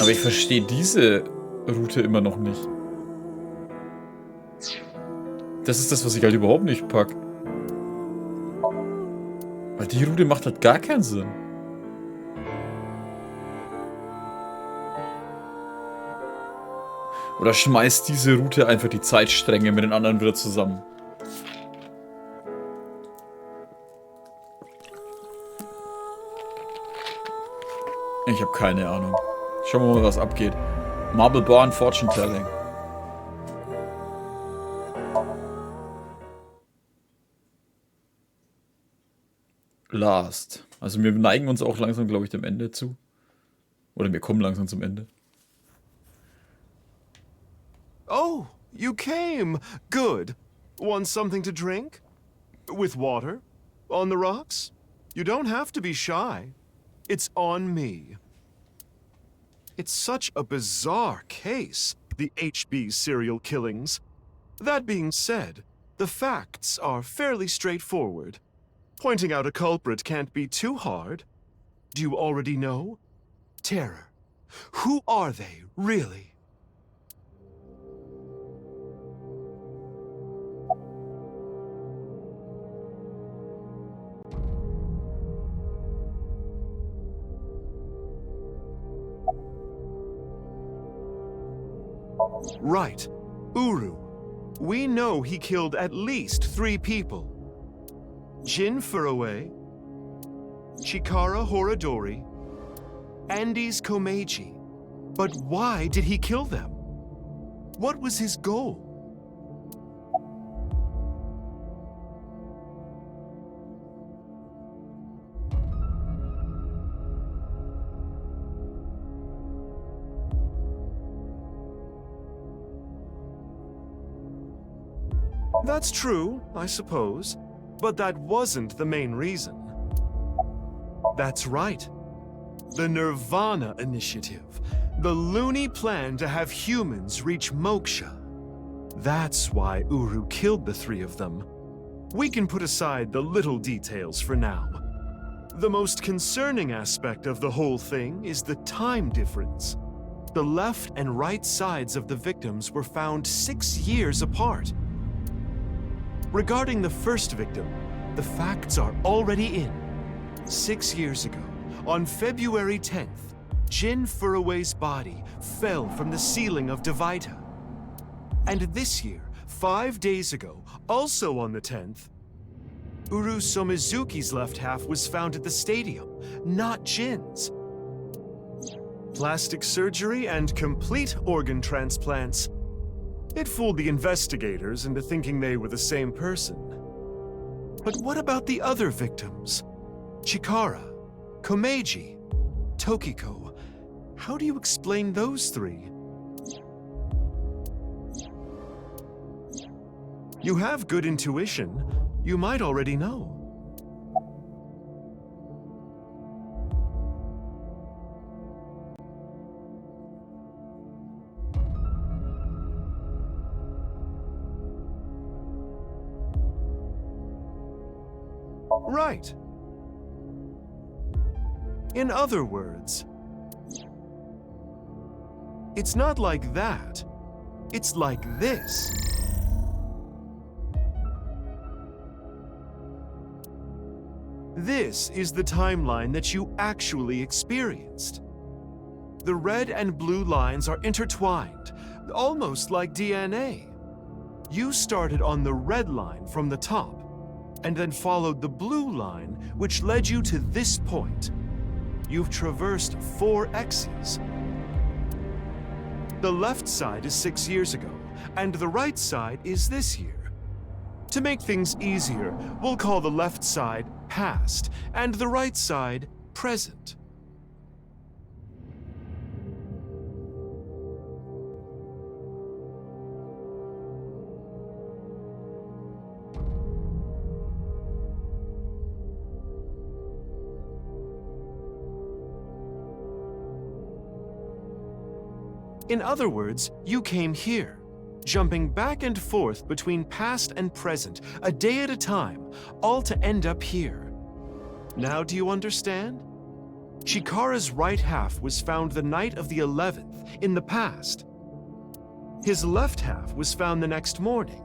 Aber ich verstehe diese Route immer noch nicht. Das ist das, was ich halt überhaupt nicht pack. Weil die Route macht halt gar keinen Sinn. Oder schmeißt diese Route einfach die Zeitstränge mit den anderen wieder zusammen. Ich habe keine Ahnung. Schauen wir mal, was abgeht. Marble Barn Fortune Telling. Last. Also wir neigen uns auch langsam, glaube ich, dem Ende zu. Oder wir kommen langsam zum Ende. Oh, you came. Good. Want something to drink? With water? On the rocks? You don't have to be shy. It's on me. It's such a bizarre case, the HB serial killings. That being said, the facts are fairly straightforward. Pointing out a culprit can't be too hard. Do you already know? Terror. Who are they, really? Right. Uru. We know he killed at least 3 people. Jin Furuwe, Chikara Horadori, Andes Komeiji. But why did he kill them? What was his goal? That's true, I suppose, but that wasn't the main reason. That's right. The nirvanA Initiative, the loony plan to have humans reach moksha. That's why Uru killed the 3 of them. We can put aside the little details for now. The most concerning aspect of the whole thing is the time difference. The left and right sides of the victims were found 6 years apart. Regarding the first victim, the facts are already in. 6 years ago, on February 10th, Jin Furuwe's body fell from the ceiling of Devaita. And this year, 5 days ago, also on the 10th, Uru Somizuki's left half was found at the stadium, not Jin's. Plastic surgery and complete organ transplants. It fooled the investigators into thinking they were the same person. But what about the other victims? Chikara, Komeiji, Tokiko. How do you explain those 3? You have good intuition. You might already know. Right. In other words, it's not like that. It's like this. This is the timeline that you actually experienced. The red and blue lines are intertwined, almost like DNA. You started on the red line from the top, and then followed the blue line, which led you to this point. You've traversed 4 X's. The left side is 6 years ago, and the right side is this year. To make things easier, we'll call the left side past, and the right side present. In other words, you came here, jumping back and forth between past and present, a day at a time, all to end up here. Now do you understand? Chikara's right half was found the night of the 11th, in the past. His left half was found the next morning.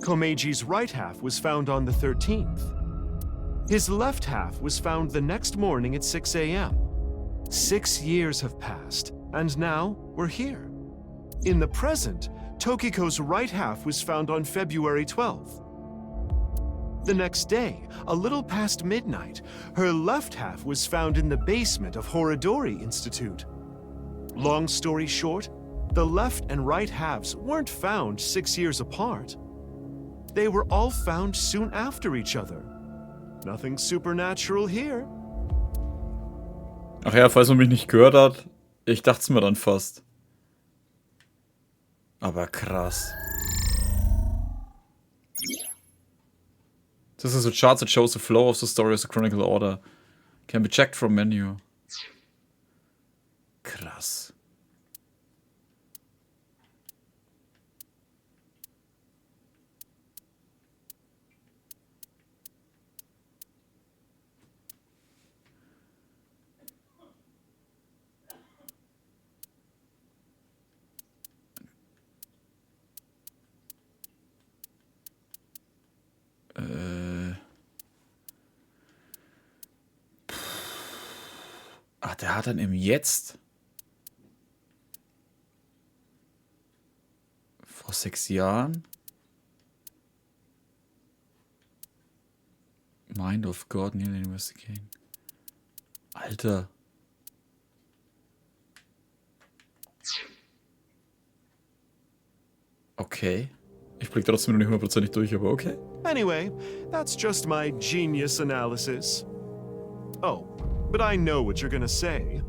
Komeji's right half was found on the 13th. His left half was found the next morning at 6 a.m. 6 years have passed, and now we're here. In the present, Tokiko's right half was found on February 12th. The next day, a little past midnight, her left half was found in the basement of Horodori Institute. Long story short, the left and right halves weren't found 6 years apart. They were all found soon after each other. Nothing supernatural here. Ach ja, falls man mich nicht gehört hat, ich dachte es mir dann fast. Aber krass. This is a chart that shows the flow of the story as a chronicle order. Can be checked from menu. Krass. Ach, der hat dann im Jetzt vor 6 Jahren Mind of God nearly investigating. Alter. Okay. Ich blick trotzdem noch nicht hundertprozentig durch, aber okay. Anyway, that's just my genius analysis. Oh, but I know what you're gonna say.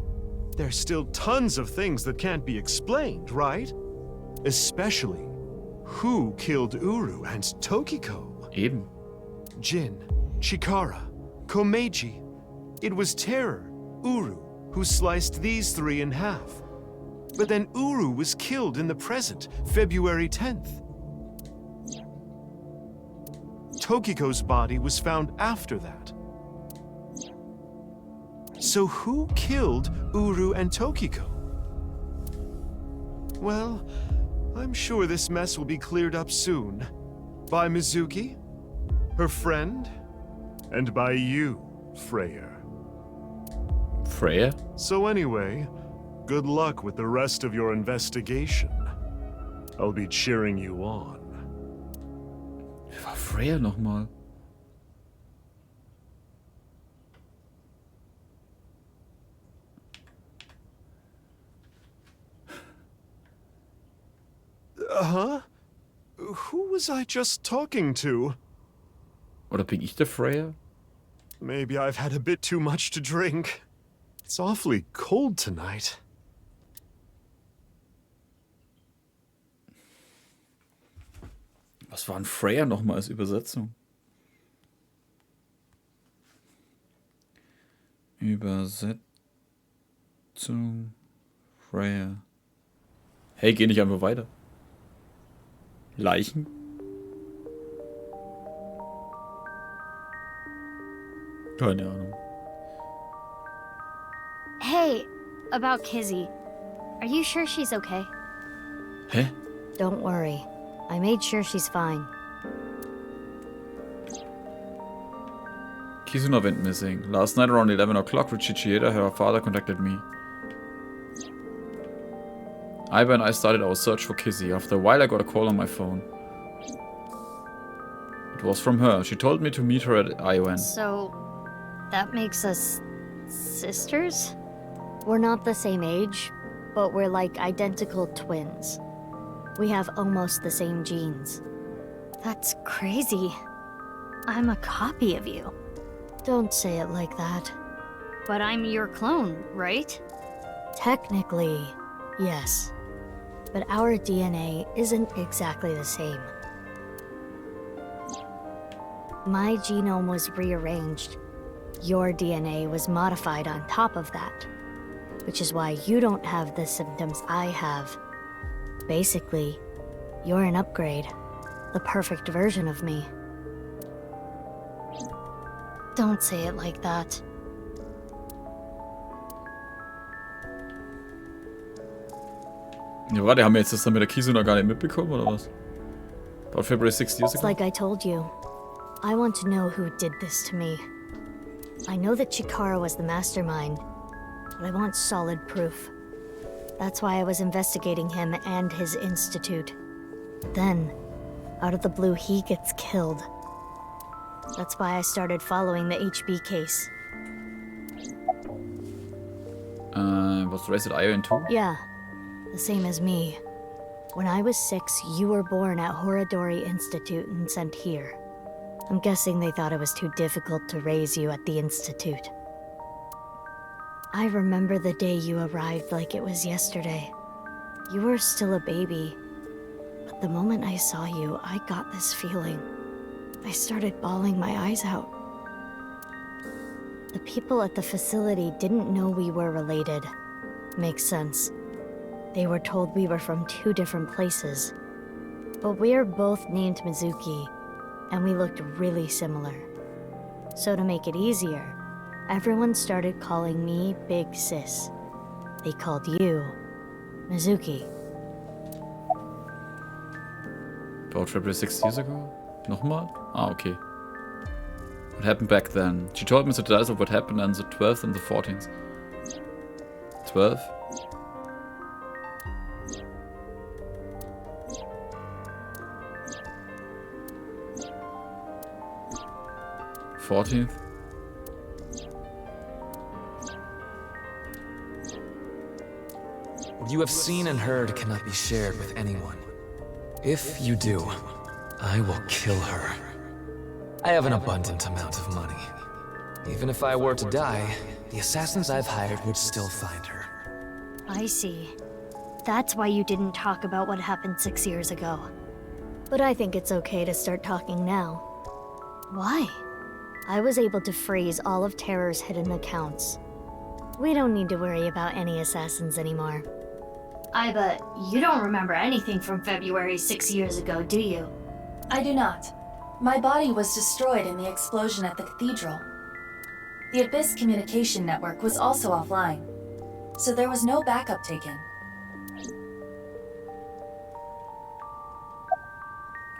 There's still tons of things that can't be explained, right? Especially, who killed Uru and Tokiko? Eben. Jin, Chikara, Komeji. It was Terror, Uru, who sliced these three in half. But then Uru was killed in the present, February 10th. Tokiko's body was found after that. So who killed Uru and Tokiko? Well, I'm sure this mess will be cleared up soon. By Mizuki, her friend, and by you, Freya. Freya? So anyway, good luck with the rest of your investigation. I'll be cheering you on. Wer war Freya nochmal? Huh? Who was I just talking to? Oder bin ich der Freya? Maybe I've had a bit too much to drink. It's awfully cold tonight. Was war ein Freya nochmal als Übersetzung? Übersetzung Freya. Hey, geh nicht einfach weiter. Leichen? Keine Ahnung. Hey, about Kizzy. Are you sure she's okay? Hä? Don't worry. I made sure she's fine. Kizuna went missing. Last night around 11 o'clock, Richtige, her father, contacted me. Aiba and I started our search for Kizzy. After a while, I got a call on my phone. It was from her. She told me to meet her at Iwan. So, that makes us sisters? We're not the same age, but we're like identical twins. We have almost the same genes. That's crazy. I'm a copy of you. Don't say it like that. But I'm your clone, right? Technically, yes. But our DNA isn't exactly the same. My genome was rearranged. Your DNA was modified on top of that. Which is why you don't have the symptoms I have. Basically, you're an upgrade. The perfect version of me. Don't say it like that. Ja, warte, haben wir jetzt das dann mit der Kisuna gar nicht mitbekommen, oder was? About February 6 years It's ago? like I told you. I want to know who did this to me. I know that Chikara was the mastermind, but I want solid proof. That's why I was investigating him and his institute. Then, out of the blue, he gets killed. That's why I started following the HB case. Was raised at Iowa too? Yeah, the same as me. When I was 6, you were born at Horadori Institute and sent here. I'm guessing they thought it was too difficult to raise you at the Institute. I remember the day you arrived like it was yesterday. You were still a baby. But the moment I saw you, I got this feeling. I started bawling my eyes out. The people at the facility didn't know we were related. Makes sense. They were told we were from 2 different places. But we're both named Mizuki, and we looked really similar. So to make it easier, everyone started calling me Big Sis. They called you Mizuki. About February 6 years ago? Nochmal? Ah, okay. What happened back then? She told me the details of what happened on the 12th and the 14th. 12? '14th? What you have seen and heard cannot be shared with anyone. If you do, I will kill her. I have an abundant amount of money. Even if I were to die, the assassins I've hired would still find her. I see. That's why you didn't talk about what happened 6 years ago. But I think it's okay to start talking now. Why? I was able to freeze all of Terror's hidden accounts. We don't need to worry about any assassins anymore. Aiba, you don't remember anything from February 6 years ago, do you? I do not. My body was destroyed in the explosion at the cathedral. The Abyss communication network was also offline, so there was no backup taken.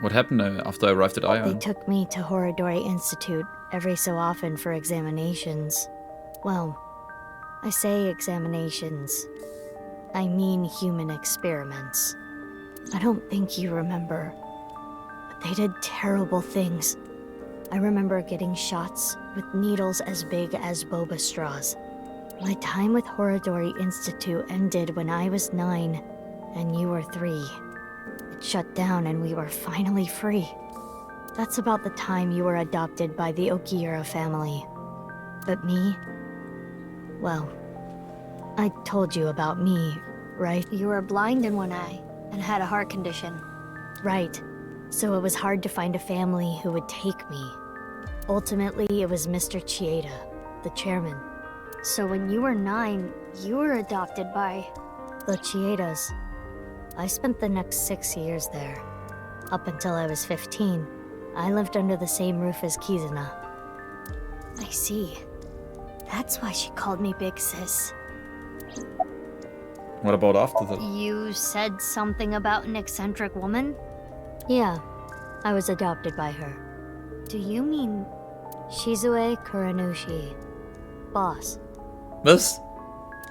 What happened after I arrived at They Iowa? took me to Horadori Institute every so often for examinations. Well, I say examinations. I mean human experiments. I don't think you remember, but they did terrible things. I remember getting shots with needles as big as boba straws. My time with Horadori Institute ended when I was 9, and you were 3. It shut down and we were finally free. That's about the time you were adopted by the Okiura family. But me? Well, I told you about me, right? You were blind in one eye and had a heart condition. Right. So it was hard to find a family who would take me. Ultimately, it was Mr. Chieda, the chairman. So when you were 9, you were adopted by... The Chiedas. I spent the next 6 years there. Up until I was 15, I lived under the same roof as Kizuna. I see. That's why she called me Big Sis. What about after that? You said something about an eccentric woman? Yeah, I was adopted by her. Do you mean... Shizue Kuranushi. Boss. Was?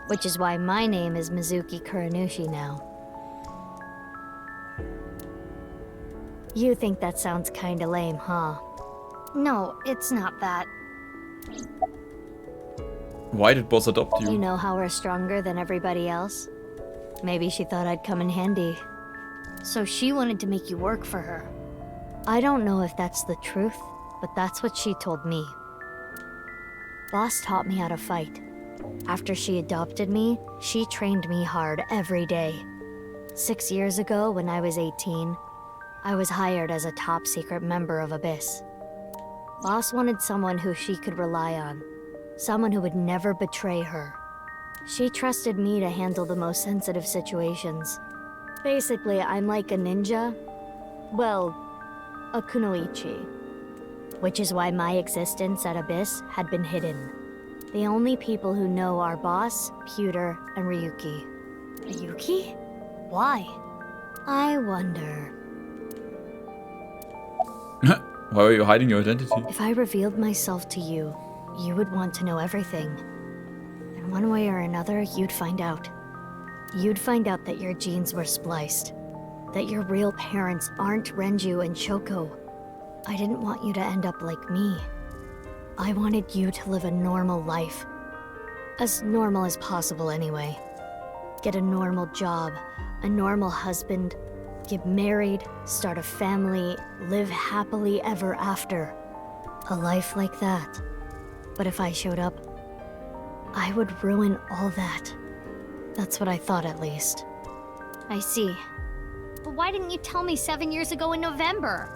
Which is why my name is Mizuki Kuranushi now. You think that sounds kinda lame, huh? No, it's not that. Why did Boss adopt you? You know how we're stronger than everybody else? Maybe she thought I'd come in handy. So she wanted to make you work for her. I don't know if that's the truth, but that's what she told me. Boss taught me how to fight. After she adopted me, she trained me hard every day. 6 years ago, when I was 18, I was hired as a top secret member of Abyss. Boss wanted someone who she could rely on. Someone who would never betray her. She trusted me to handle the most sensitive situations. Basically, I'm like a ninja. Well, a kunoichi. Which is why my existence at Abyss had been hidden. The only people who know are Boss, Pewter, and Ryuki. Ryuki? Why? I wonder. Why are you hiding your identity? If I revealed myself to you, you would want to know everything. And one way or another, you'd find out. You'd find out that your genes were spliced. That your real parents aren't Renju and Shoko. I didn't want you to end up like me. I wanted you to live a normal life. As normal as possible, anyway. Get a normal job, a normal husband, get married, start a family, live happily ever after. A life like that. But if I showed up, I would ruin all that. That's what I thought, at least. I see. But why didn't you tell me 7 years ago in November?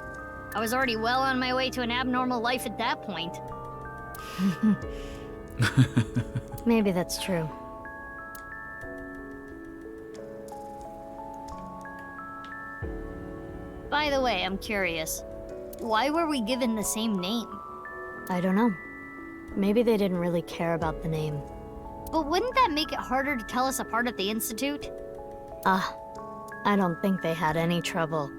I was already well on my way to an abnormal life at that point. Maybe that's true. By the way, I'm curious. Why were we given the same name? I don't know. Maybe they didn't really care about the name. But wouldn't that make it harder to tell us apart at the Institute? I don't think they had any trouble.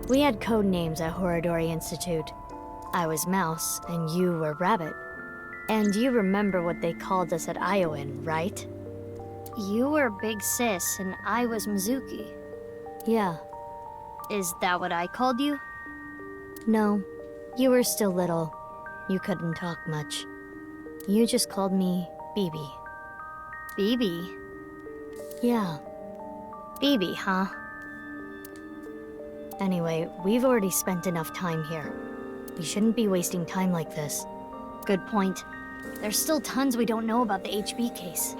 We had code names at Horadori Institute. I was Mouse, and you were Rabbit. And you remember what they called us at Iowan, right? You were Big Sis, and I was Mizuki. Yeah. Is that what I called you? No. You were still little. You couldn't talk much. You just called me BB. BB? Yeah. BB, huh? Anyway, we've already spent enough time here. We shouldn't be wasting time like this. Good point. There's still tons we don't know about the HB case.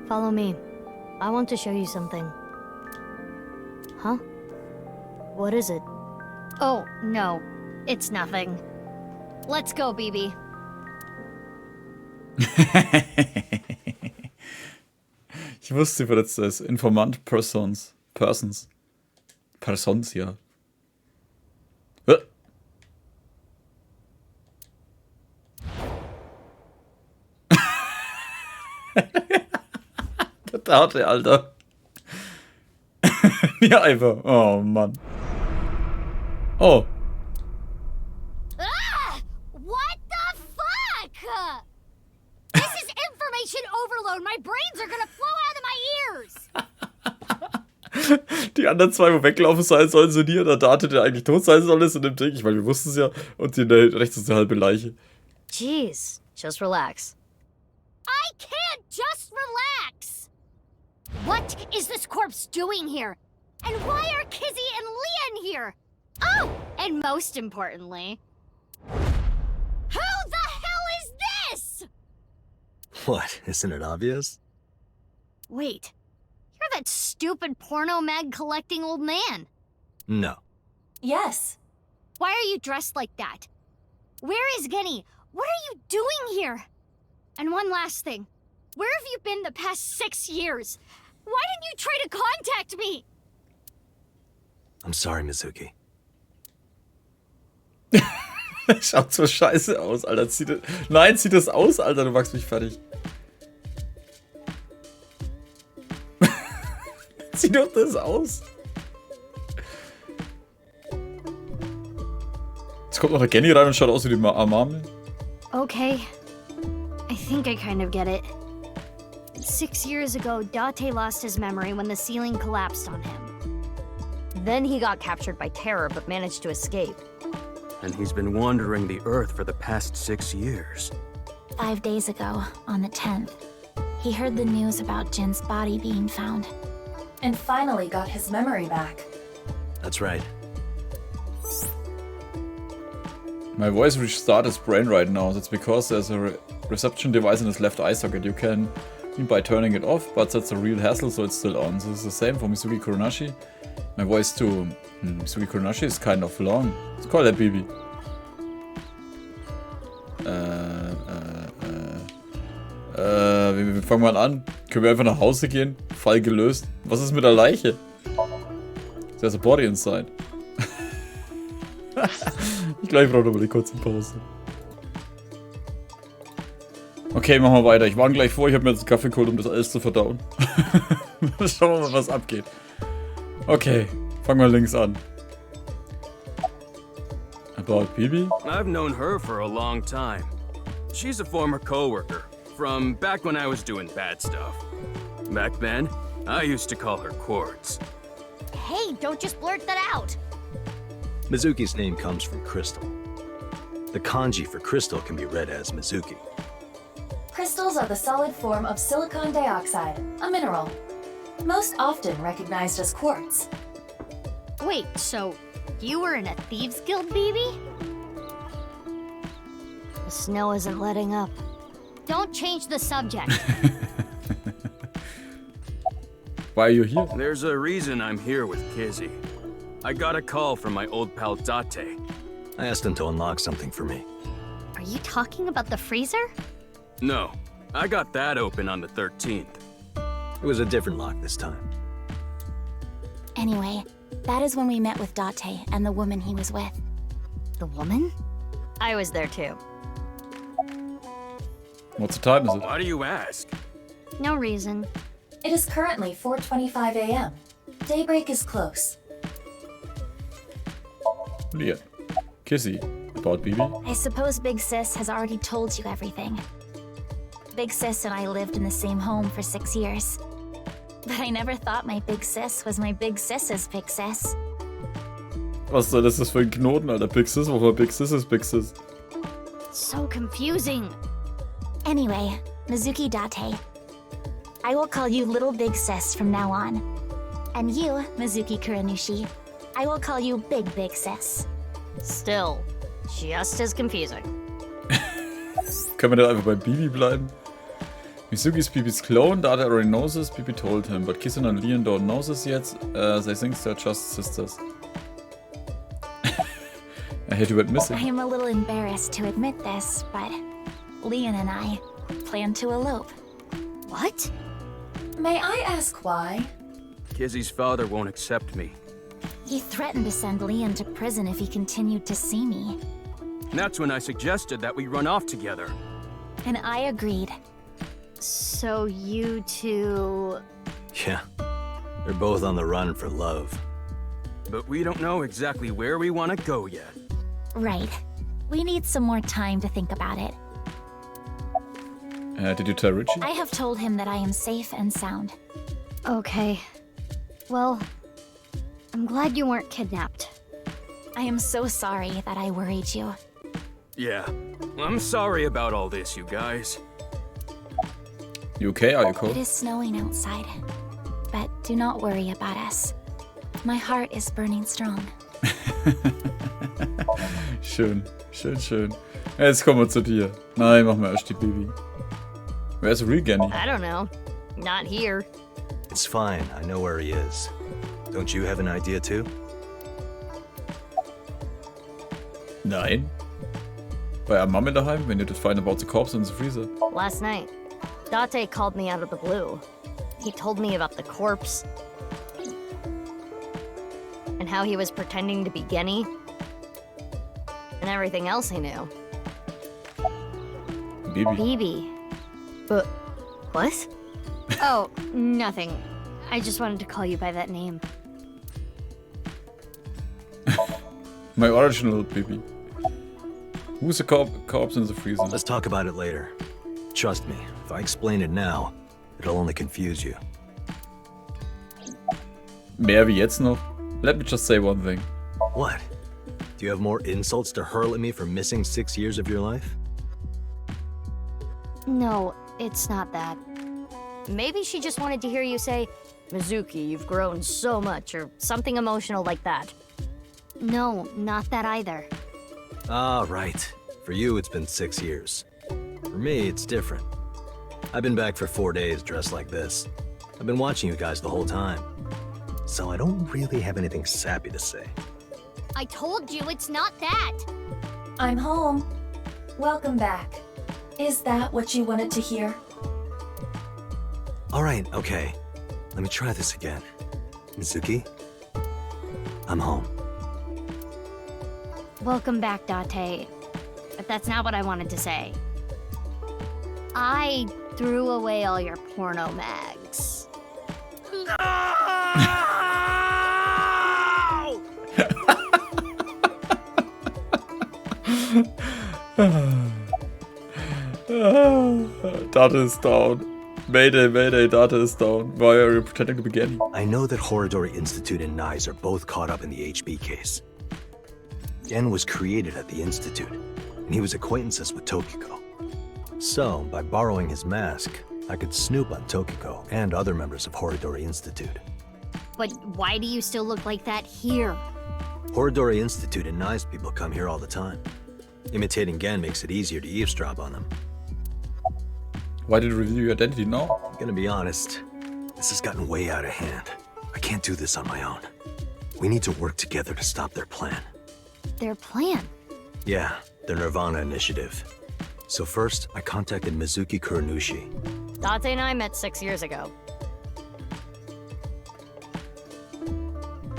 Follow me. I want to show you something. Huh? What is it? Oh, no. It's nothing. Let's go, BB. Ich wusste, wie das ist. Informant Persons, ja. Der Tate, Alter. Ja, einfach. Oh, Mann. Oh. Ah! What the fuck? This is information overload. My brains are gonna flow out of my ears. Die anderen zwei, wo weglaufen sein sollen, sind hier. Der Date, der eigentlich tot sein soll, ist in dem Ding. Ich meine, wir wussten es ja. Und die rechts ist eine halbe Leiche. Jeez, just relax. I can't just relax. What is this corpse doing here? And why are Kizzy and Leon here? Oh, and most importantly, who the hell is this? What, isn't it obvious? Wait, you're that stupid porno mag collecting old man. No. Yes. Why are you dressed like that? Where is Genny? What are you doing here? And one last thing. Where have you been the past 6 years? Why didn't you try to contact me? I'm sorry, Mizuki. Schaut so scheiße aus, Alter. Nein, zieh das aus, Alter. Du machst mich fertig. Zieh doch das aus. Jetzt kommt noch der Genny rein und schaut aus wie die Amame. Okay. I think I kind of get it. 6 years ago, Date lost his memory when the ceiling collapsed on him. Then he got captured by terror but managed to escape. And he's been wandering the Earth for the past 6 years. 5 days ago, on the 10th, he heard the news about Jin's body being found. And finally got his memory back. That's right. My voice restarted his brain right now. That's because there's a reception device in his left eye socket. You can by turning it off, but that's a real hassle, so it's still on. So it's the same for Mizuki Kuronashi. My voice too. Mizuki Kuronashi is kind of long. Let's call that Bibi. Wir fangen mal an. Können wir einfach nach Hause gehen? Fall gelöst. Was ist mit der Leiche? There's a body inside. Ich glaube, ich brauche noch mal eine kurze Pause. Okay, machen wir weiter. Ich warne gleich vor, ich habe mir jetzt einen Kaffee geholt, um das alles zu verdauen. Schauen wir mal, was abgeht. Okay, fangen wir links an. About Bibi? I've known her for a long time. She's a former coworker from back when I was doing bad stuff. Back then, I used to call her Quartz. Hey, don't just blurt that out. Mizuki's name comes from crystal. The kanji for crystal can be read as Mizuki. Crystals are the solid form of silicon dioxide, a mineral. Most often recognized as quartz. Wait, so you were in a Thieves Guild, BB? The snow isn't letting up. Don't change the subject. Why are you here? There's a reason I'm here with Kizzy. I got a call from my old pal Date. I asked him to unlock something for me. Are you talking about the freezer? No, I got that open on the 13th. It was a different lock this time. Anyway, that is when we met with Date and the woman he was with. The woman? I was there too. What's the time is it? Why do you ask? No reason. It is currently 4:25 a.m. Daybreak is close. Leah. Kissy. About Bibi? I suppose Big Sis has already told you everything. Big Sis and I lived in the same home for 6 years. But I never thought my Big Sis was my Big Sis's Big Sis. Was soll das für ein Knoten, Alter? Big Sis, wofür Big Sis ist Big Sis? So confusing. Anyway, Mizuki Date. I will call you Little Big Sis from now on. And you, Mizuki Kuranushi, I will call you Big Big Sis. Still, just as confusing. Können wir da einfach bei Bibi bleiben? Mizuki is Bibis clone, Date already knows this, Bibi told him, but Kissy and Leon don't know this yet, they think they're just sisters. I hate you went missing. I am a little embarrassed to admit this, but Leon and I plan to elope. What? May I ask why? Kizzy's father won't accept me. He threatened to send Leon to prison if he continued to see me. That's when I suggested that we run off together. And I agreed. So you two... Yeah. They're both on the run for love. But we don't know exactly where we want to go yet. Right. We need some more time to think about it. Did you tell Richie? I have told him that I am safe and sound. Okay. Well, I'm glad you weren't kidnapped. I am so sorry that I worried you. Yeah, I'm sorry about all this, you guys. You okay? Are you It cold? is snowing outside. But do not worry about us. My heart is burning strong. Schön, schön, schön. Jetzt kommen wir zu dir. Nein, machen wir erst die Bibi. Wer ist Real Genny? I don't know. Not here. It's fine, I know where he is. Don't you have an idea too? Nein. Bei einer Mama daheim, when you did find about the corpse in the freezer. Last night, Date called me out of the blue. He told me about the corpse. And how he was pretending to be Genny. And everything else he knew. Bibi. BB. But... what? Oh, nothing. I just wanted to call you by that name. My original Bibi. Who's the corpse in the freezer? Let's talk about it later. Trust me, if I explain it now, it'll only confuse you. Mehr wie jetzt noch? Let me just say one thing. What? Do you have more insults to hurl at me for missing 6 years of your life? No, it's not that. Maybe she just wanted to hear you say, Mizuki, you've grown so much, or something emotional like that. No, not that either. Ah, right. For you, it's been 6 years. For me, it's different. I've been back for 4 days dressed like this. I've been watching you guys the whole time. So I don't really have anything sappy to say. I told you it's not that. I'm home. Welcome back. Is that what you wanted to hear? All right, okay. Let me try this again. Mizuki? I'm home. Welcome back, Date. But that's not what I wanted to say. I threw away all your porno mags. Data is down. Mayday, mayday, data is down. Why are you pretending to be Genny? I know that Horodori Institute and Nyes are both caught up in the HB case. Gen was created at the Institute, and he was acquaintances with Tokiko. So, by borrowing his mask, I could snoop on Tokiko and other members of Horodori Institute. But why do you still look like that here? Horodori Institute and Nyes people come here all the time. Imitating Gen makes it easier to eavesdrop on them. Why did you reveal your identity now? I'm gonna be honest, this has gotten way out of hand. I can't do this on my own. We need to work together to stop their plan. Their plan? Yeah, their nirvanA initiative. So first, I contacted Mizuki Kuranushi. Date and I met 6 years ago.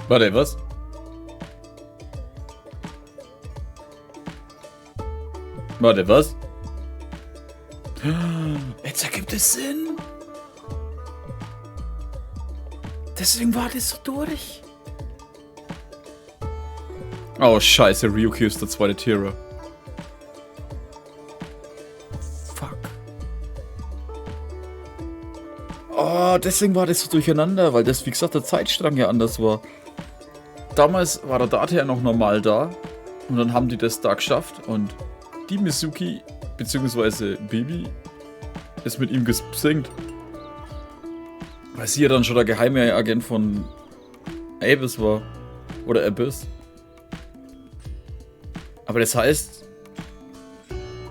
Warte, was? Warte, was? Jetzt ergibt es Sinn. Deswegen war das so durch. Oh, scheiße, Ryuki ist der zweite Tiere. Fuck. Oh, deswegen war das so durcheinander, weil das, wie gesagt, der Zeitstrang ja anders war. Damals war der Date ja noch normal da und dann haben die das da geschafft und die Mizuki, beziehungsweise Bibi, ist mit ihm gesinkt. Weil sie ja dann schon der geheime Agent von Abyss war. Oder Abyss. Aber das heißt,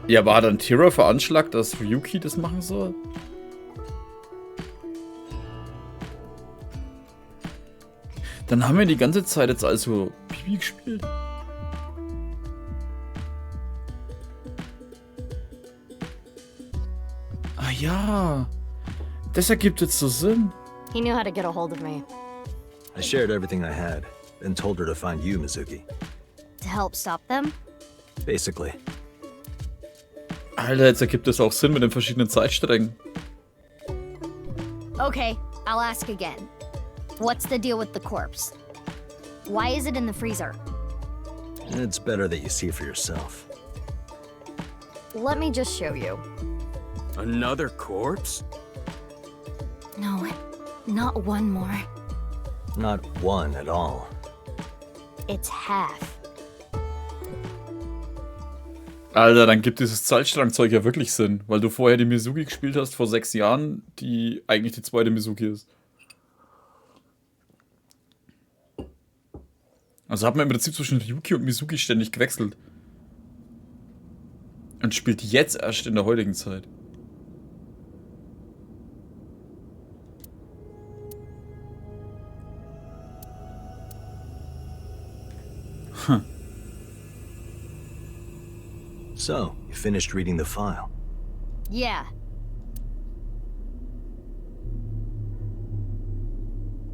ja, war dann Tira veranschlagt, dass Ryuki das machen soll? Dann haben wir die ganze Zeit jetzt also Bibi gespielt. Ah ja, das ergibt jetzt so Sinn. He knew how to get a hold of me. I shared everything I had, then told her to find you, Mizuki. To help stop them? Basically. Alter, jetzt ergibt es auch Sinn mit den verschiedenen Zeitsträngen. Okay, I'll ask again. What's the deal with the corpse? Why is it in the freezer? It's better that you see for yourself. Let me just show you. Another corpse? No, not one more. Not one at all. It's half. Alter, dann gibt dieses Zeitstrangzeug ja wirklich Sinn, weil du vorher die Mizuki gespielt hast vor 6 Jahren, die eigentlich die zweite Mizuki ist. Also hat man im Prinzip zwischen Ryuki und Mizuki ständig gewechselt. Und spielt jetzt erst in der heutigen Zeit. Huh. So, you finished reading the file. Yeah.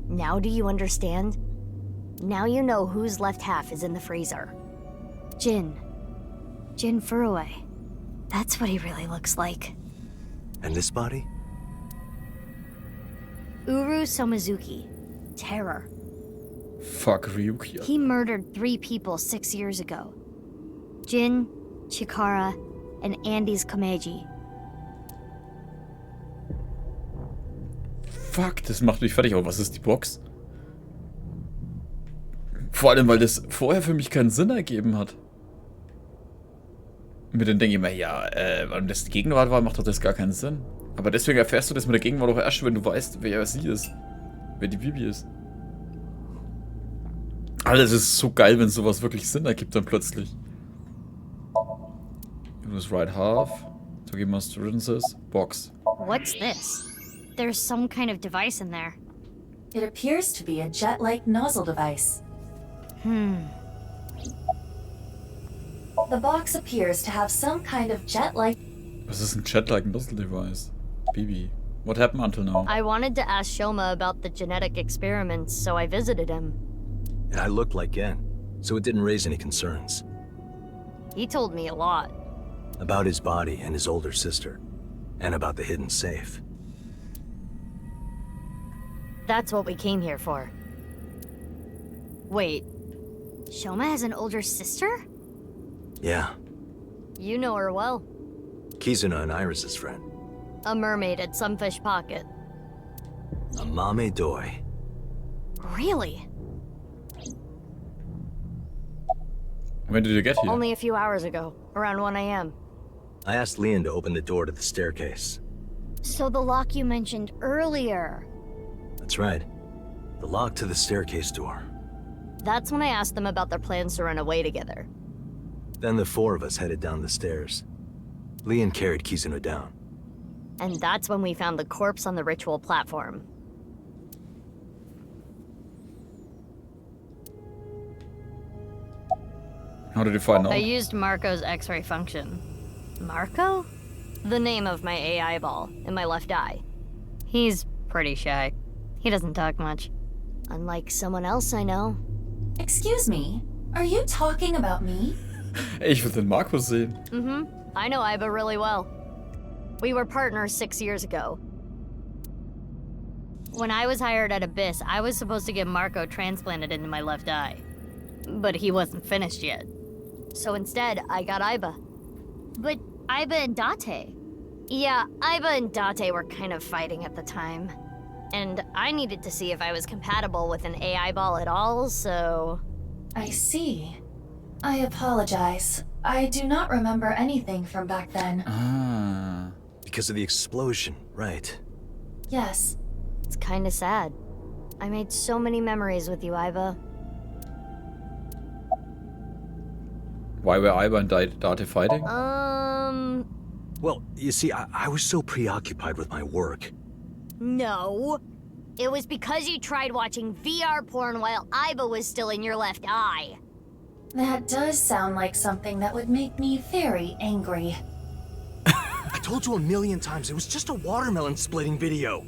Now do you understand? Now you know whose left half is in the freezer. Jin Furue. That's what he really looks like. And this body? Uru Somizuki. Terror. Fuck Ryuki. He murdered 3 people 6 years ago. Jin, Chikara, and Andy's Kameji. Fuck, das macht mich fertig. Aber was ist die Box? Vor allem, weil das vorher für mich keinen Sinn ergeben hat. Mit dem denke ich mir, ja, weil das die Gegenwart war, macht doch das gar keinen Sinn. Aber deswegen erfährst du das mit der Gegenwart auch erst, wenn du weißt, wer sie ist. Wer die Bibi ist. Alles ist so geil, wenn sowas wirklich Sinn ergibt dann plötzlich. Use right half. Tokima's Rinses. Box. What's this? There's some kind of device in there. It appears to be a jet-like nozzle device. The box appears to have some kind of jet-like... Was ist ein Chat-like Nozzle Device? Bibi. What happened until now? I wanted to ask Shoma about the genetic experiments, so I visited him. And I looked like Gen, so it didn't raise any concerns. He told me a lot. About his body and his older sister. And about the hidden safe. That's what we came here for. Wait, Shoma has an older sister? Yeah, You know her well. Kizuna and Iris's friend. A mermaid at some fish pocket. A mame doi. Really? When did you get here? Only a few hours ago, around 1 a.m. I asked Leon to open the door to the staircase. So the lock you mentioned earlier. That's right. The lock to the staircase door. That's when I asked them about their plans to run away together. Then the four of us headed down the stairs. Leon carried Kizuna down. And that's when we found the corpse on the ritual platform. How did you find out? I used Marco's X-ray function. Marco? The name of my AI ball in my left eye. He's pretty shy. He doesn't talk much. Unlike someone else I know. Excuse me, are you talking about me? Ey, ich will den Markus sehen. I know Aiba really well. We were partners 6 years ago. When I was hired at Abyss, I was supposed to get Marco transplanted into my left eye. But he wasn't finished yet. So instead, I got Aiba. But Aiba and Date. Yeah, Aiba and Date were kind of fighting at the time. And I needed to see if I was compatible with an AI ball at all, so... I see. I apologize. I do not remember anything from back then. Ah. Because of the explosion, right? Yes. It's kinda sad. I made so many memories with you, Aiba. Why were Aiba and Date fighting? Well, you see, I was so preoccupied with my work. No. It was because you tried watching VR porn while Aiba was still in your left eye. That does sound like something that would make me very angry. I told you a million times, it was just a watermelon splitting video.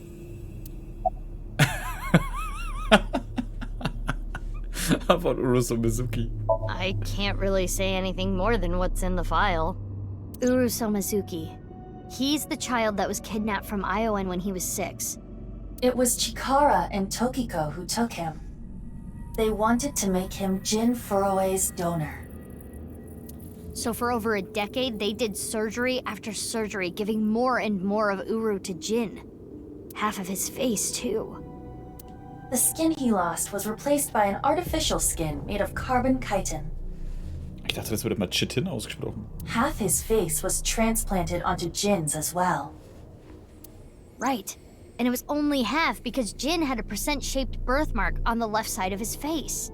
How about Urus and Mizuki? I can't really say anything more than what's in the file. Uru Somizuki. He's the child that was kidnapped from Iowan when he was 6. It was Chikara and Tokiko who took him. They wanted to make him Jin Furue's donor. So for over a decade, they did surgery after surgery, giving more and more of Uru to Jin. Half of his face, too. The skin he lost was replaced by an artificial skin made of carbon chitin. Ich dachte, das wird immer Chitin ausgesprochen. Half his face was transplanted onto Jin's as well. Right. And it was only half because Jin had a percent-shaped birthmark on the left side of his face.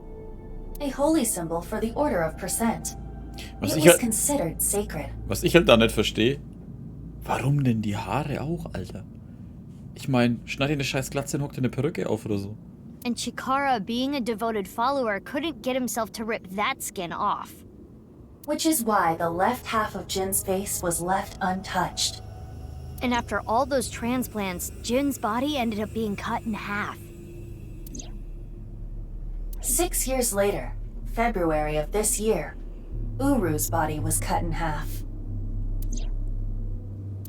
A holy symbol for the Order of Percent. Was It was considered sacred. Was ich halt da nicht verstehe, warum denn die Haare auch, Alter? Ich meine, schneid dir eine scheiß Glatze und hock dir eine Perücke auf oder so. And Chikara, being a devoted follower, couldn't get himself to rip that skin off. Which is why the left half of Jin's face was left untouched. And after all those transplants, Jin's body ended up being cut in half. 6 years later, February of this year, Uru's body was cut in half.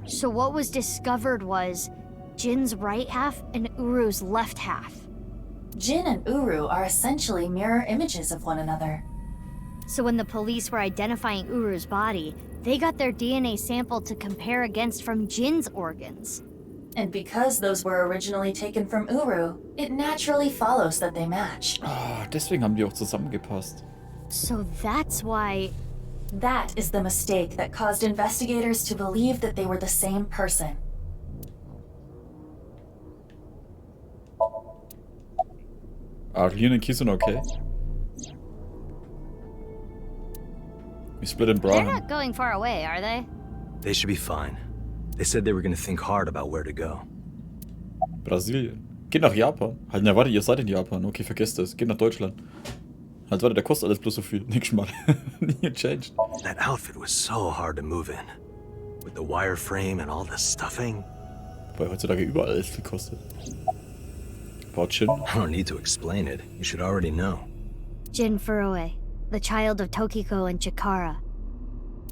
So what was discovered was Jin's right half and Uru's left half. Jin and Uru are essentially mirror images of one another. So when the police were identifying Uru's body, they got their DNA sample to compare against from Jin's organs. And because those were originally taken from Uru, it naturally follows that they match. Ah, deswegen haben die auch zusammengepasst. So that's why... That is the mistake that caused investigators to believe that they were the same person. Are Leon and Kizuna okay? We split in They're Braun. not going far away, are they? They should be fine. They said they were gonna think hard about where to go. Brasilien. Geht nach Japan. Halt, na warte, ihr seid in Japan. Okay, vergesst das. Geht nach Deutschland. Halt, warte, der kostet alles bloß so viel. Nix mal. Nie changed. That outfit was so hard to move in. With the wireframe and all the stuffing. Weil heutzutage überall alles viel kostet. About Chin. I don't need to explain it. You should already know. Jin Furue, the child of Tokiko and Chikara.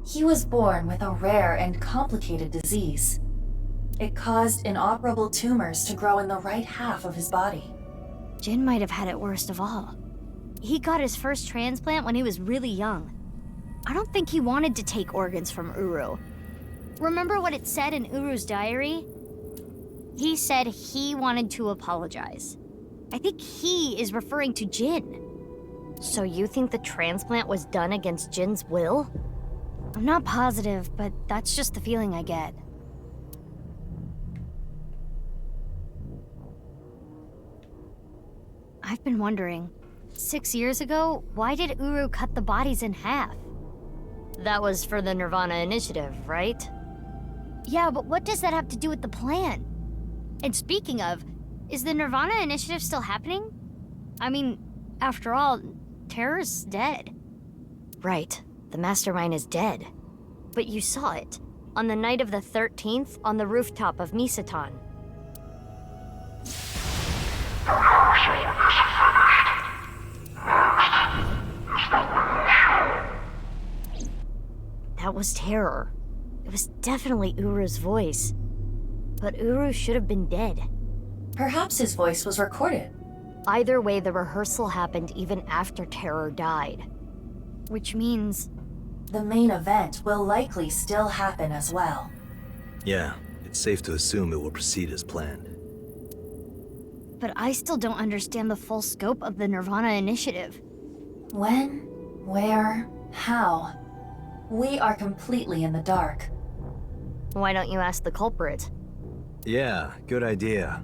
He was born with a rare and complicated disease. It caused inoperable tumors to grow in the right half of his body. Jin might have had it worst of all. He got his first transplant when he was really young. I don't think he wanted to take organs from Uru. Remember what it said in Uru's diary? He said he wanted to apologize. I think he is referring to Jin. So you think the transplant was done against Jin's will? I'm not positive, but that's just the feeling I get. I've been wondering, 6 years ago, why did Uru cut the bodies in half? That was for the nirvanA initiative, right? Yeah, but what does that have to do with the plan? And speaking of, is the nirvanA initiative still happening? I mean, after all, Terror's dead. Right, the mastermind is dead. But you saw it, on the night of the 13th, on the rooftop of Misatan. That was Terror. It was definitely Uru's voice. But Uru should have been dead. Perhaps his voice was recorded. Either way, the rehearsal happened even after Terror died. Which means... the main event will likely still happen as well. Yeah, it's safe to assume it will proceed as planned. But I still don't understand the full scope of the nirvanA initiative. When, where, how? We are completely in the dark. Why don't you ask the culprit? Yeah, good idea.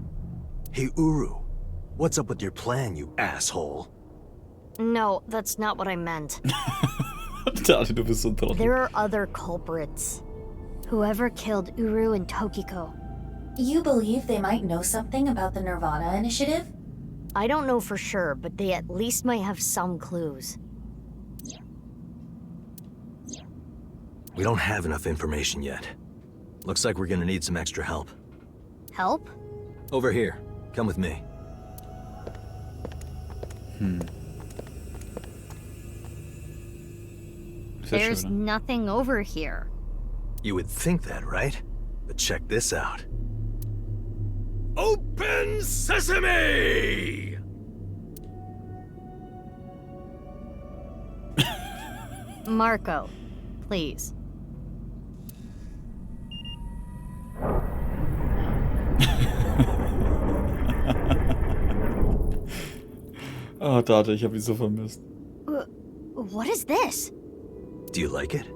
Hey, Uru, what's up with your plan, you asshole? No, that's not what I meant. Dali, du bist so ein Trottel. There are other culprits. Whoever killed Uru and Tokiko. You believe they might know something about the nirvanA initiative? I don't know for sure, but they at least might have some clues. We don't have enough information yet. Looks like we're gonna need some extra help. Help? Over here. Come with me. There's nothing over here. You would think that, right? But check this out. Open sesame! Marco, please. Oh, Date, ich hab ihn so vermisst. What is this? Do you like it?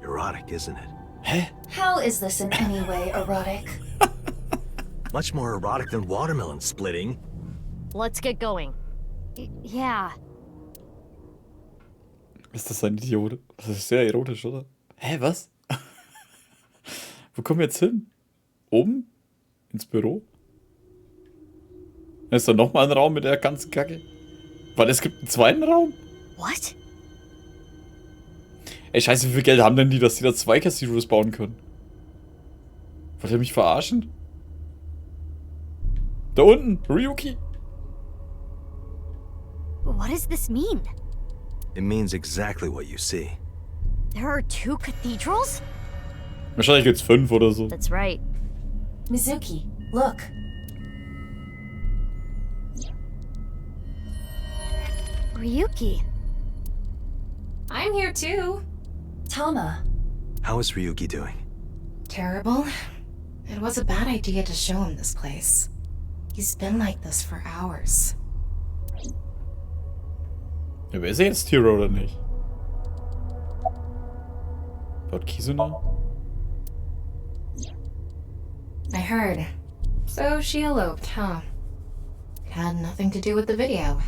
Erotic, isn't it? Hä? How is this in any way erotic? Much more erotic than watermelon splitting. Let's get going. Yeah. Ist das ein Idiot? Das ist sehr erotisch, oder? Hä, was? Wo kommen wir jetzt hin? Oben? Ins Büro? Ist da nochmal ein Raum mit der ganzen Kacke? Weil es gibt einen zweiten Raum? What? Ey, scheiße, wie viel Geld haben denn die, dass die da 2 Casinos bauen können? Wollt ihr mich verarschen? Da unten, Ryuki. What does this mean? It means exactly what you see. There are 2 cathedrals? Wahrscheinlich gibt's 5 oder so. That's right. Mizuki, look. Ryuki. I'm here too. Tama. How is Ryuki doing? Terrible. It was a bad idea to show him this place. He's been like this for hours. Ja, wer ist jetzt Hero oder nicht? Laut Kizuna? I heard. So she eloped, huh? It had nothing to do with the video.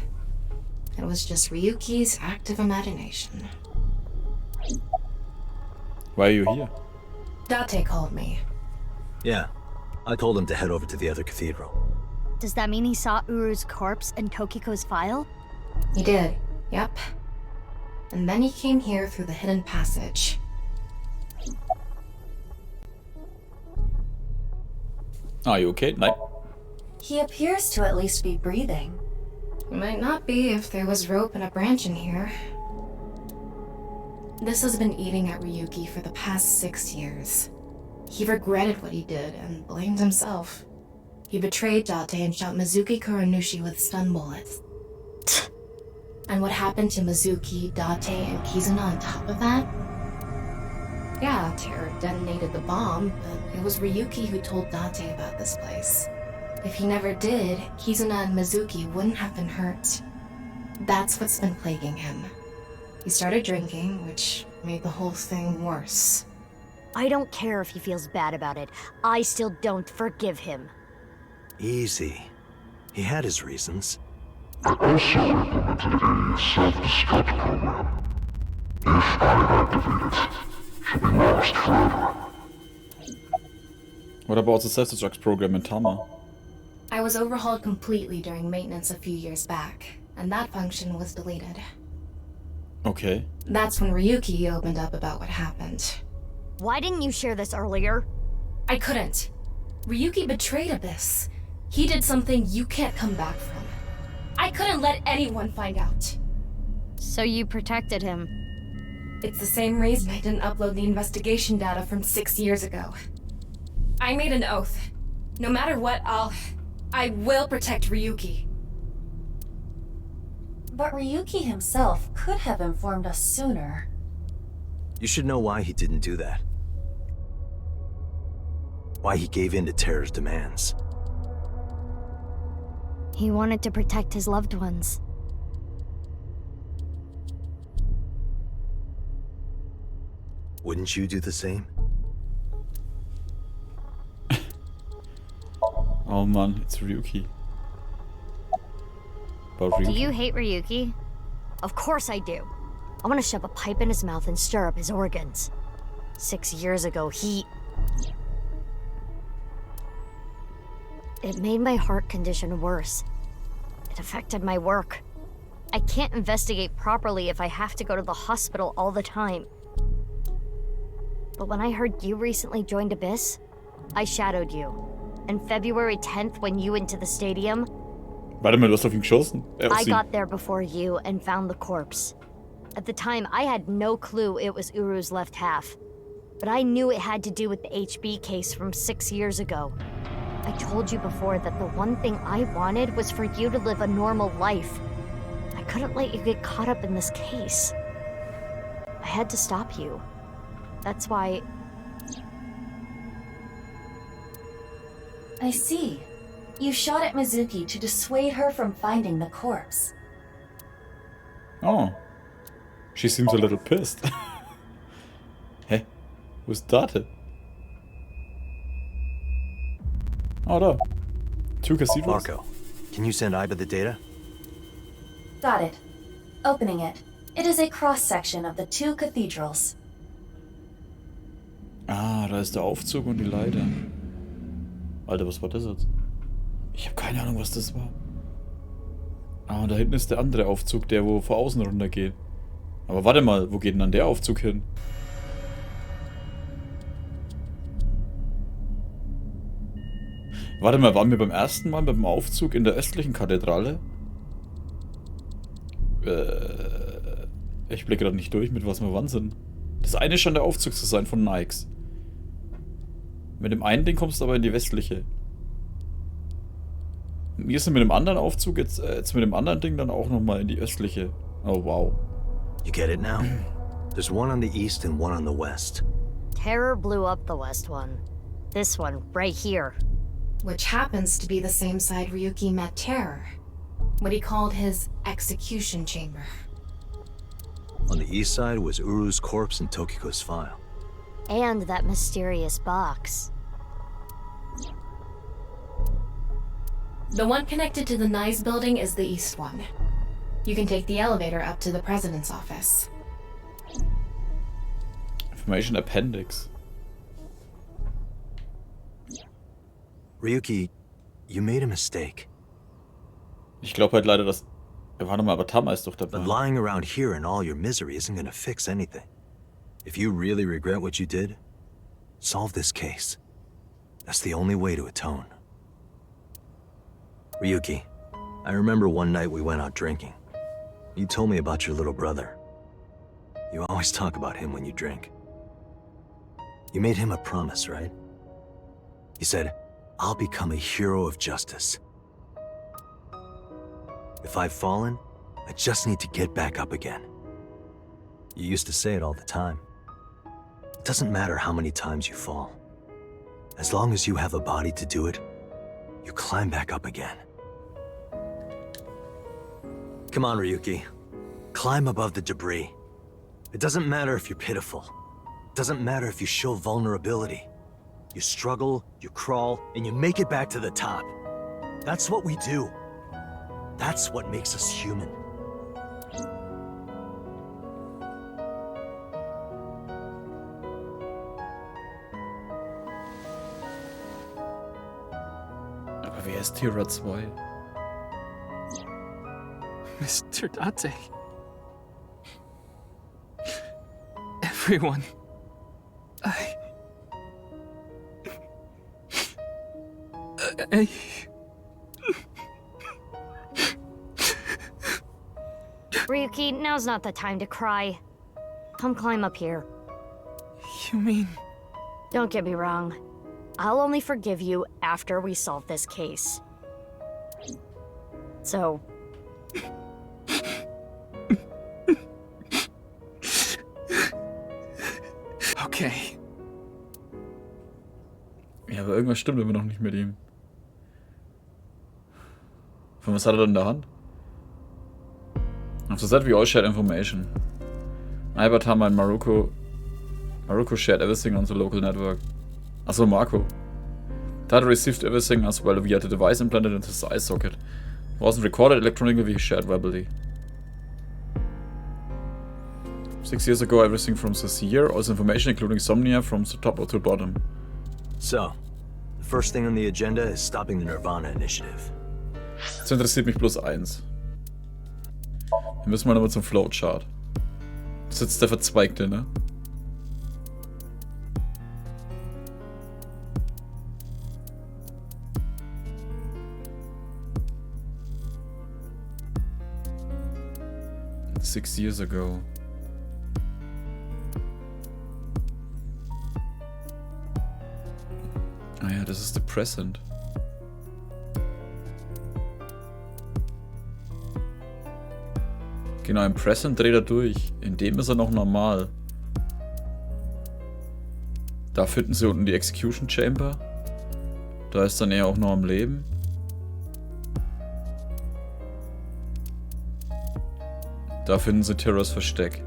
It was just Ryuki's active imagination. Why are you here? Date called me. Yeah, I told him to head over to the other cathedral. Does that mean he saw Uru's corpse and Tokiko's file? He did, yep. And then he came here through the hidden passage. Are you okay? Nein. He appears to at least be breathing. It might not be if there was rope and a branch in here. This has been eating at Ryuki for the past 6 years. He regretted what he did and blamed himself. He betrayed Date and shot Mizuki Kuranushi with stun bullets. And what happened to Mizuki, Date, and Kizuna on top of that? Yeah, Terror detonated the bomb, but it was Ryuki who told Date about this place. If he never did, Kizuna and Mizuki wouldn't have been hurt. That's what's been plaguing him. He started drinking, which made the whole thing worse. I don't care if he feels bad about it. I still don't forgive him. Easy. He had his reasons. I also implemented a self-destruct program. If I activate it, she'll be lost forever. What about the self-destruct program in Tama? I was overhauled completely during maintenance a few years back, and that function was deleted. Okay. That's when Ryuki opened up about what happened. Why didn't you share this earlier? I couldn't. Ryuki betrayed Abyss. He did something you can't come back from. I couldn't let anyone find out. So you protected him. It's the same reason I didn't upload the investigation data from 6 years ago. I made an oath. No matter what, I will protect Ryuki. But Ryuki himself could have informed us sooner. You should know why he didn't do that. Why he gave in to Terror's demands. He wanted to protect his loved ones. Wouldn't you do the same? Oh man, it's Ryuki. About Ryuki. Do you hate Ryuki? Of course I do. I want to shove a pipe in his mouth and stir up his organs. 6 years ago, It made my heart condition worse. It affected my work. I can't investigate properly if I have to go to the hospital all the time. But when I heard you recently joined Abyss, I shadowed you. And February 10th, when you went to the stadium, Warte mal, du hast auf ihn geschossen? I got there before you and found the corpse. At the time, I had no clue it was Uru's left half. But I knew it had to do with the HB case from 6 years ago. I told you before that the one thing I wanted was for you to live a normal life. I couldn't let you get caught up in this case. I had to stop you. That's why... I see. You shot at Mizuki to dissuade her from finding the corpse. Oh. She seems a little pissed. Hä? Wo ist Date? Oh, da. 2 cathedrals. Marco, can you send Aiba the data? Got it. Opening it. It is a cross-section of the 2 cathedrals. Ah, da ist der Aufzug und die Leiter. Alter, was war das jetzt? Ich habe keine Ahnung, was das war. Ah, und da hinten ist der andere Aufzug, der wo von außen runter geht. Aber warte mal, wo geht denn dann der Aufzug hin? Warte mal, waren wir beim ersten Mal mit dem Aufzug in der östlichen Kathedrale? Ich blicke gerade nicht durch, mit was wir wann sind. Das eine scheint der Aufzug zu sein von Nikes. Mit dem einen Ding kommst du aber in die westliche. Wir sind mit dem anderen Aufzug jetzt mit dem anderen Ding dann auch nochmal in die östliche. Oh wow. You get it now? There's one on the east and one on the west. Terror blew up the west one. This one, right here. Which happens to be the same side Ryuki met Terror. What he called his execution chamber. On the east side was Uru's corpse and Tokiko's file. And that mysterious box. The one connected to the Nice building is the east one. You can take the elevator up to the president's office. Information Appendix. Ryuki, you made a mistake. Ich glaube halt leider, dass... Warte mal, aber Tama ist doch dabei. But lying around here in all your misery isn't gonna fix anything. If you really regret what you did, solve this case. That's the only way to atone. Ryuki, I remember one night we went out drinking. You told me about your little brother. You always talk about him when you drink. You made him a promise, right? He said, "I'll become a hero of justice. If I've fallen, I just need to get back up again." You used to say it all the time. It doesn't matter how many times you fall. As long as you have a body to do it, you climb back up again. Come on, Ryuki. Climb above the debris. It doesn't matter if you're pitiful. It doesn't matter if you show vulnerability. You struggle, you crawl, and you make it back to the top. That's what we do. That's what makes us human. Aber wer ist Tira 2? Mr. Date. Everyone. Ryuki, now's not the time to cry. Come climb up here. You mean? Don't get me wrong. I'll only forgive you after we solve this case. So... Okay. Ja, aber irgendwas stimmt immer noch nicht mit ihm. Von was hat er denn in der Hand? After that we all shared information. Aiba, Tama and Maruko shared everything on the local network. Also Marco. Data received everything as well via the device implanted into his eye socket. It wasn't recorded electronically, shared verbally. 6 years ago, everything from this year, also information including SOMNIUM from the top to the bottom. So, the first thing on the agenda is stopping the nirvanA initiative. Das interessiert mich bloß eins. Wir müssen mal nochmal zum Flowchart. Das ist jetzt der Verzweigte, ne? Six years ago. Ah ja, das ist the present. Genau, im Present dreht er durch. In dem ist er noch normal. Da finden sie unten die Execution Chamber. Da ist dann er auch noch am Leben. Da finden sie Tiras Versteck.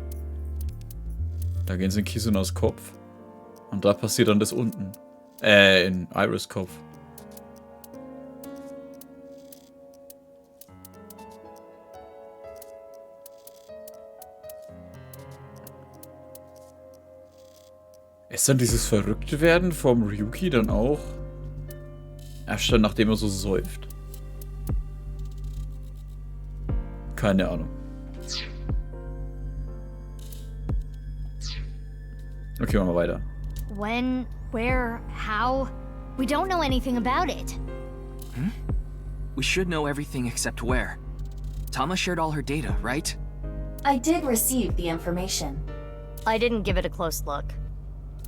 Da gehen sie in Kisunas Kopf. Und da passiert dann das unten. In Iris Kopf. Ist dann dieses Verrücktwerden vom Ryuki dann auch erst dann, nachdem er so säuft? Keine Ahnung. Okay, machen wir weiter. When, where, how? We don't know anything about it. Hmm? We should know everything except where. Tama shared all her data, right? I did receive the information. I didn't give it a close look.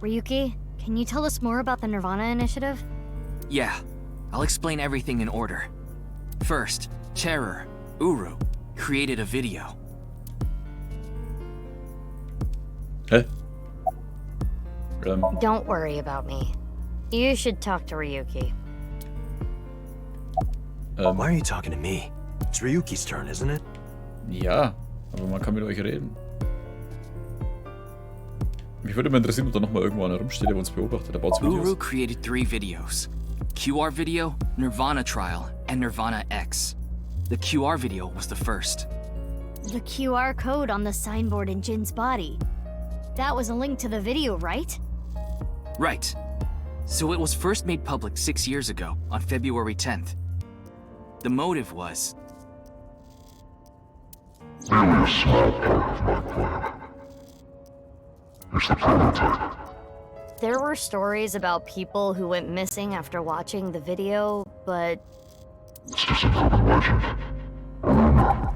Ryuki, can you tell us more about the nirvanA initiative? Yeah, I'll explain everything in order. First, Terror, Uru, created a video. Hä? Don't worry about me. You should talk to Ryuki. Why are you talking to me? It's Ryuki's turn, isn't it? Ja, aber man kann mit euch reden. Mich würde mal interessieren, ob da nochmal irgendwo einer rumsteht, der uns beobachtet. Der baut Videos. Uru created 3 videos. QR video, nirvanA trial, and nirvanA X. The QR video was the first. The QR code on the signboard in Jin's body. That was a link to the video, right? Right. So it was first made public 6 years ago, on February 10th. The motive was... Merely a small part of my plan. Here's the prototype. There were stories about people who went missing after watching the video, but... It's just an urban legend. Rumor.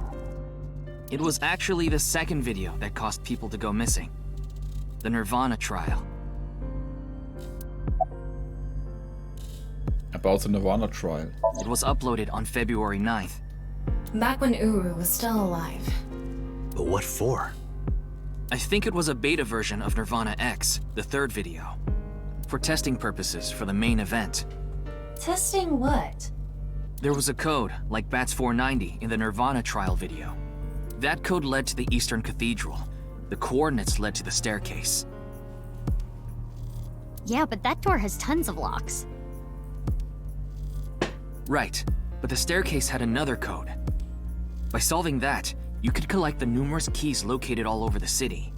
It was actually the second video that caused people to go missing. The nirvanA trial. About the nirvanA trial. It was uploaded on February 9th. Back when Uru was still alive. But what for? I think it was a beta version of nirvanA X, the third video. For testing purposes for the main event. Testing what? There was a code, like BATS 490 in the nirvanA trial video. That code led to the Eastern Cathedral. The coordinates led to the staircase. Yeah, but that door has tons of locks. Right, but the staircase had another code. By solving that, you could collect the numerous keys located all over the city.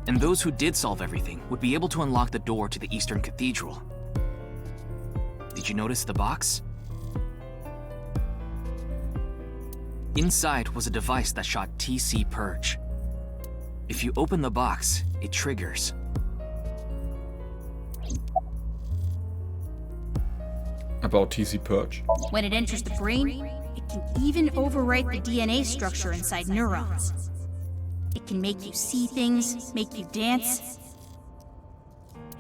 And those who did solve everything would be able to unlock the door to the Eastern Cathedral. Did you notice the box? Inside was a device that shot TC Purge. If you open the box, it triggers. About TC Purge. When it enters the brain, it can even overwrite the DNA structure inside neurons. It can make you see things, make you dance.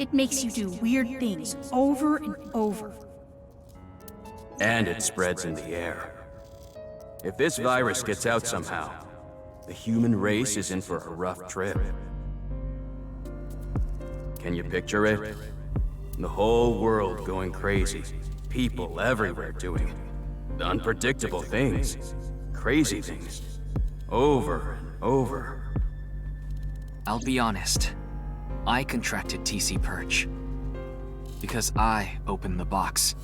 It makes you do weird things over and over. And it spreads in the air. If this virus gets out somehow, the human race is in for a rough trip. Can you picture it? The whole world going crazy. People everywhere doing unpredictable things. Crazy things. Over and over. I'll be honest. I contracted TC Purge. Because I opened the box.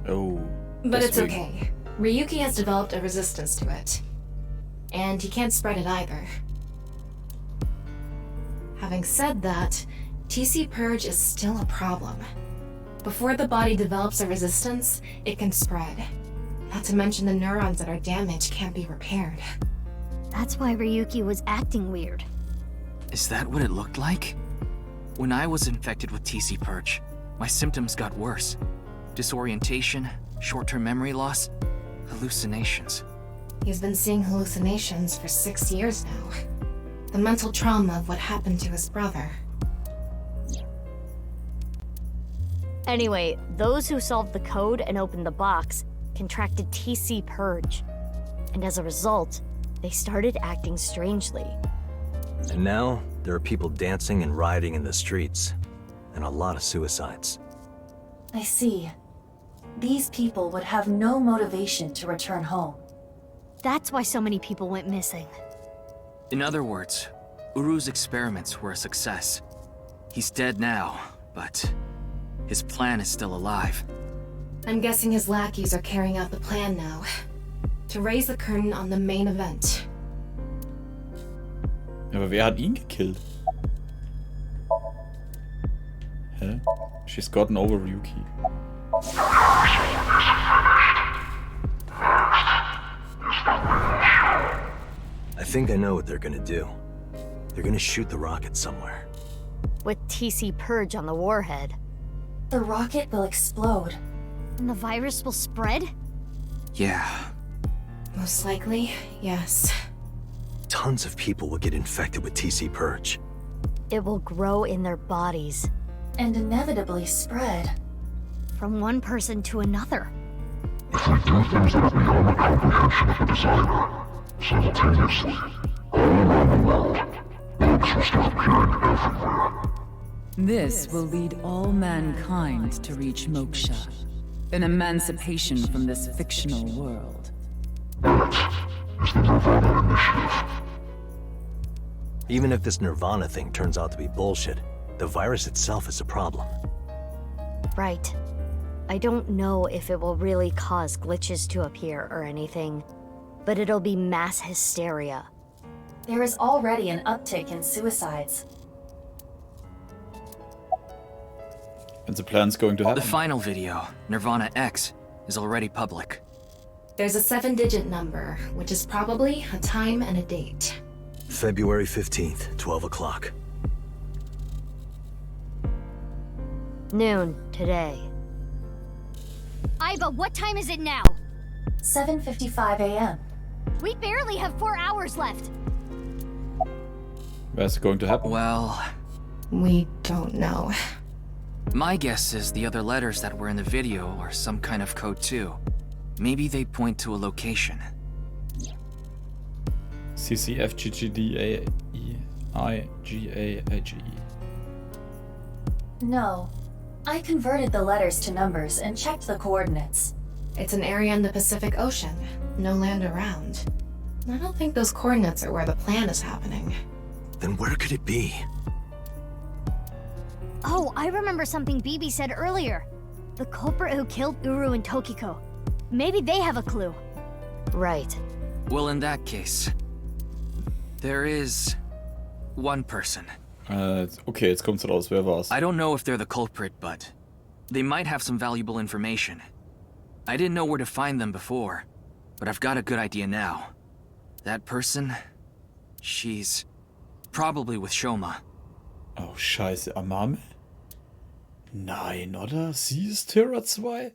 Oh. But it's okay. Ryuki has developed a resistance to it. And he can't spread it either. Having said that, TC Purge is still a problem. Before the body develops a resistance, it can spread. Not to mention the neurons that are damaged can't be repaired. That's why Ryuki was acting weird. Is that what it looked like? When I was infected with TC Purge, my symptoms got worse. Disorientation, short-term memory loss, hallucinations. He's been seeing hallucinations for 6 years now. The mental trauma of what happened to his brother. Anyway, those who solved the code and opened the box contracted TC Purge. And as a result, they started acting strangely. And now, there are people dancing and rioting in the streets. And a lot of suicides. I see. These people would have no motivation to return home. That's why so many people went missing. In other words, Uru's experiments were a success. He's dead now, but his plan is still alive. I'm guessing his lackeys are carrying out the plan now. To raise the curtain on the main event. Aber wer hat ihn gekillt? Hä? She's gotten over Ryuki. I think I know what they're gonna do. They're gonna shoot the rocket somewhere. With TC Purge on the warhead. The rocket will explode. And the virus will spread? Yeah. Most likely, yes. Tons of people will get infected with TC Purge. It will grow in their bodies. And inevitably spread. From one person to another. If we do things that are beyond the comprehension of the designer, simultaneously, all around the world, bugs will start appearing everywhere. This will lead all mankind to reach moksha, an emancipation from this fictional world. That is the nirvanA initiative. Even if this nirvanA thing turns out to be bullshit, the virus itself is a problem. Right. I don't know if it will really cause glitches to appear or anything, but it'll be mass hysteria. There is already an uptick in suicides. And the plan's going to happen. The final video, nirvanA X, is already public. There's a 7-digit number, which is probably a time and a date. February 15th, 12 o'clock. Noon, today. Aiba, what time is it now? 7:55 a.m. We barely have 4 hours left. Where's it going to happen? Well... We don't know. My guess is the other letters that were in the video are some kind of code too. Maybe they point to a location. CCFGGDAEIGAHE. No. I converted the letters to numbers and checked the coordinates. It's an area in the Pacific Ocean. No land around. I don't think those coordinates are where the plan is happening. Then where could it be? Oh, I remember something Bibi said earlier. The culprit who killed Uru and Tokiko. Maybe they have a clue. Right. Well, in that case, there is one person. Okay, jetzt kommt's raus. Wer war's? I don't know if they're the culprit, but they might have some valuable information. I didn't know where to find them before, but I've got a good idea now. That person, she's probably with Shoma. Oh, scheiße. Amame? Nein, oder? Sie ist Terra 2?